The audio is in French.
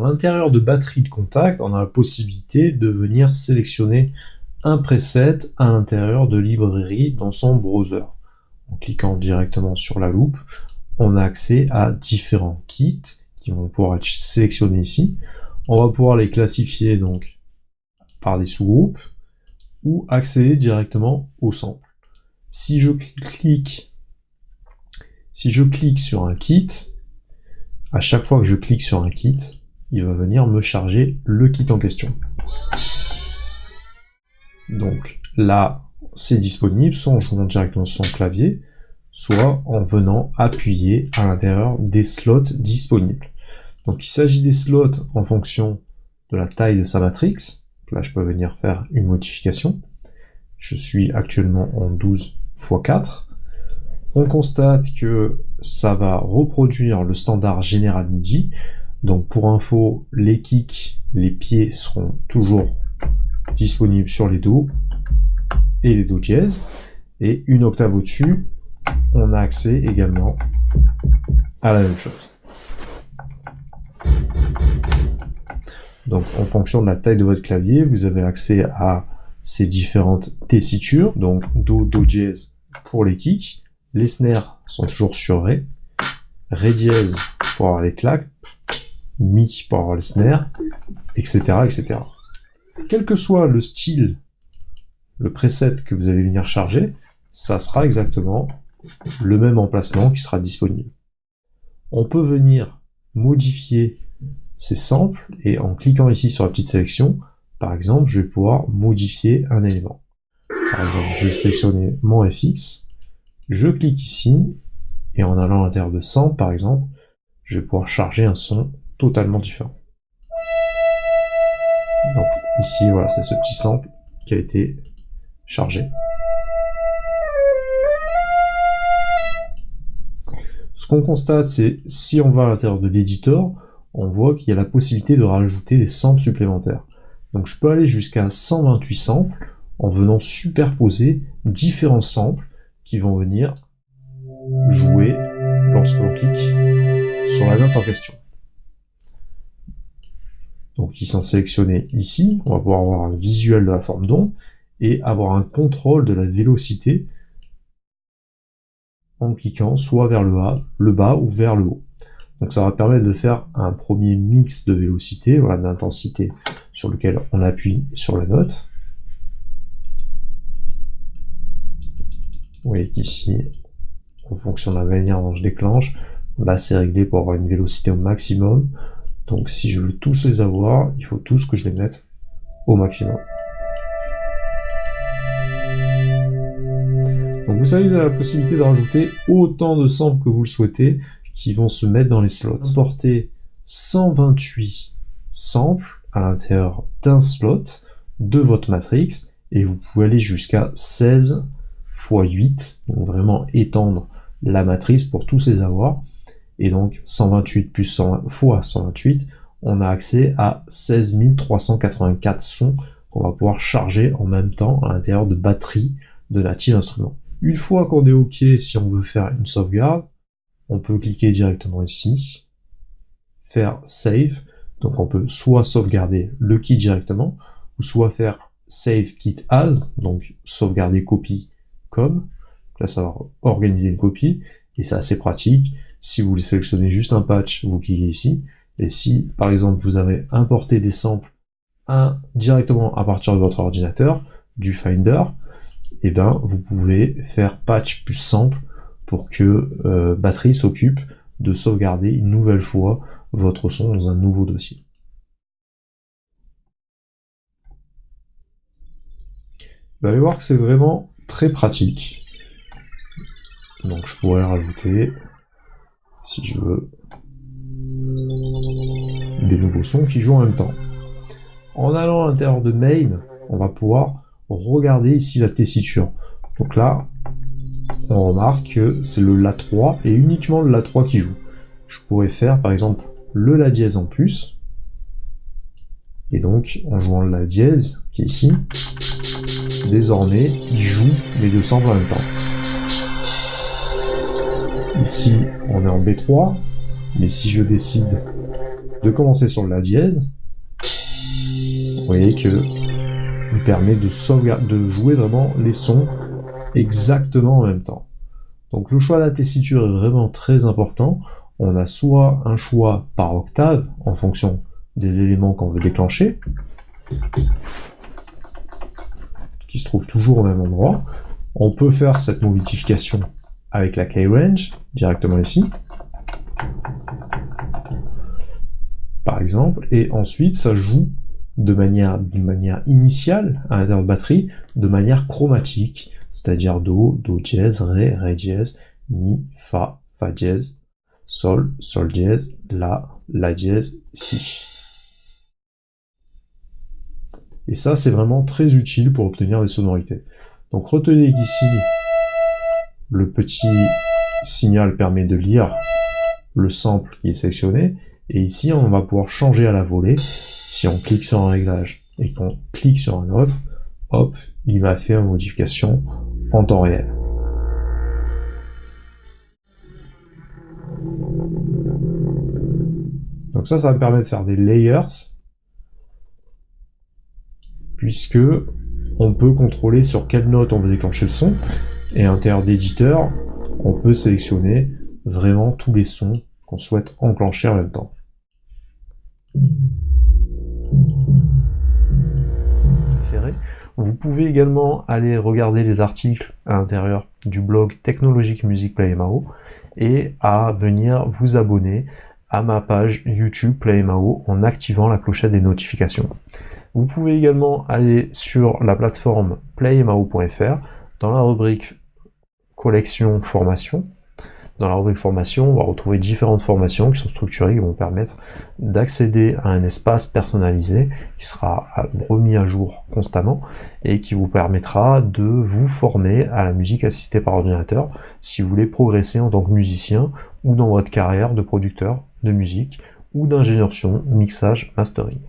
l'intérieur de batterie de contact, on a la possibilité de venir sélectionner un preset à l'intérieur de librairie dans son browser. En cliquant directement sur la loupe, on a accès à différents kits qui vont pouvoir être sélectionnés ici. On va pouvoir les classifier donc par des sous-groupes ou accéder directement au sample. Si je clique sur un kit, à chaque fois que je clique sur un kit, il va venir me charger le kit en question. Donc là, c'est disponible soit en jouant directement sur son clavier, soit en venant appuyer à l'intérieur des slots disponibles. Donc il s'agit des slots en fonction de la taille de sa matrix. Là, je peux venir faire une modification. Je suis actuellement en 12 x 4. On constate que ça va reproduire le standard général MIDI. Donc pour info, les kicks, les pieds seront toujours disponibles sur les dos et les do dièse. Et une octave au-dessus, on a accès également à la même chose. Donc en fonction de la taille de votre clavier, vous avez accès à ces différentes tessitures, donc do, do dièse pour les kicks, les snares sont toujours sur ré, ré dièse pour avoir les claps, mi pour avoir les snares, etc., etc. Quel que soit le style, le preset que vous allez venir charger, ça sera exactement le même emplacement qui sera disponible. On peut venir modifier ces samples et en cliquant ici sur la petite sélection, par exemple, je vais pouvoir modifier un élément. Par exemple, je vais sélectionner mon FX, je clique ici et en allant à l'intérieur de sample, par exemple, je vais pouvoir charger un son totalement différent. Donc ici, voilà, c'est ce petit sample qui a été chargé. Ce qu'on constate, c'est si on va à l'intérieur de l'éditeur, on voit qu'il y a la possibilité de rajouter des samples supplémentaires. Donc je peux aller jusqu'à 128 samples en venant superposer différents samples qui vont venir jouer lorsque l'on clique sur la note en question. Donc ils sont sélectionnés ici, on va pouvoir avoir un visuel de la forme d'onde et avoir un contrôle de la vélocité en cliquant soit vers le bas ou vers le haut. Donc ça va permettre de faire un premier mix de vélocité, voilà, d'intensité sur lequel on appuie sur la note. Vous voyez qu'ici, en fonction de la manière dont je déclenche, là c'est réglé pour avoir une vélocité au maximum. Donc si je veux tous les avoir, il faut tous que je les mette au maximum. Donc vous savez, vous avez la possibilité de rajouter autant de samples que vous le souhaitez, qui vont se mettre dans les slots. Portez 128 samples à l'intérieur d'un slot de votre matrix et vous pouvez aller jusqu'à 16 x 8, donc vraiment étendre la matrice pour tous les avoir. Et donc 128 plus 100 fois 128, on a accès à 16 384 sons qu'on va pouvoir charger en même temps à l'intérieur de batterie de Native Instruments. Une fois qu'on est OK, si on veut faire une sauvegarde, on peut cliquer directement ici, faire Save, donc on peut soit sauvegarder le kit directement, ou soit faire Save Kit As, donc sauvegarder copie comme, là ça va organiser une copie, et c'est assez pratique. Si vous voulez sélectionner juste un patch, vous cliquez ici, et si par exemple vous avez importé des samples directement à partir de votre ordinateur, du Finder, et bien vous pouvez faire patch plus sample pour que batterie s'occupe de sauvegarder une nouvelle fois votre son dans un nouveau dossier. Vous allez voir que c'est vraiment très pratique. Donc je pourrais rajouter, si je veux, des nouveaux sons qui jouent en même temps. En allant à l'intérieur de Main, on va pouvoir regarder ici la tessiture. Donc là, on remarque que c'est le La3 et uniquement le La3 qui joue. Je pourrais faire par exemple le La dièse en plus, et donc en jouant le La dièse qui est ici, désormais il joue les deux samples en même temps. Ici on est en B3, mais si je décide de commencer sur le La dièse. Vous voyez que il permet de jouer vraiment les sons exactement en même temps. Donc le choix de la tessiture est vraiment très important. On a soit un choix par octave, en fonction des éléments qu'on veut déclencher, qui se trouve toujours au même endroit. On peut faire cette modification avec la key-range, directement ici, par exemple, et ensuite ça joue de manière initiale à l'intérieur de batterie, de manière chromatique, c'est-à-dire Do, Do dièse, Ré, Ré dièse, Mi, Fa, Fa dièse, Sol, Sol dièse, La dièse, Si. Et ça, c'est vraiment très utile pour obtenir des sonorités. Donc retenez qu'ici, le petit signal permet de lire le sample qui est sélectionné, et ici, on va pouvoir changer à la volée. Si on clique sur un réglage et qu'on clique sur un autre, hop, il m'a fait une modification en temps réel. Donc ça va me permettre de faire des layers, puisque on peut contrôler sur quelle note on veut déclencher le son, et à l'intérieur d'éditeur, on peut sélectionner vraiment tous les sons qu'on souhaite enclencher en même temps. Vous pouvez également aller regarder les articles à l'intérieur du blog Technologique Music PlayMao et à venir vous abonner à ma page YouTube PlayMao en activant la clochette des notifications. Vous pouvez également aller sur la plateforme playmao.fr dans la rubrique collection formation. Dans la rubrique formation, on va retrouver différentes formations qui sont structurées, qui vont permettre d'accéder à un espace personnalisé qui sera remis à jour constamment et qui vous permettra de vous former à la musique assistée par ordinateur si vous voulez progresser en tant que musicien ou dans votre carrière de producteur de musique ou d'ingénieur son, mixage, mastering.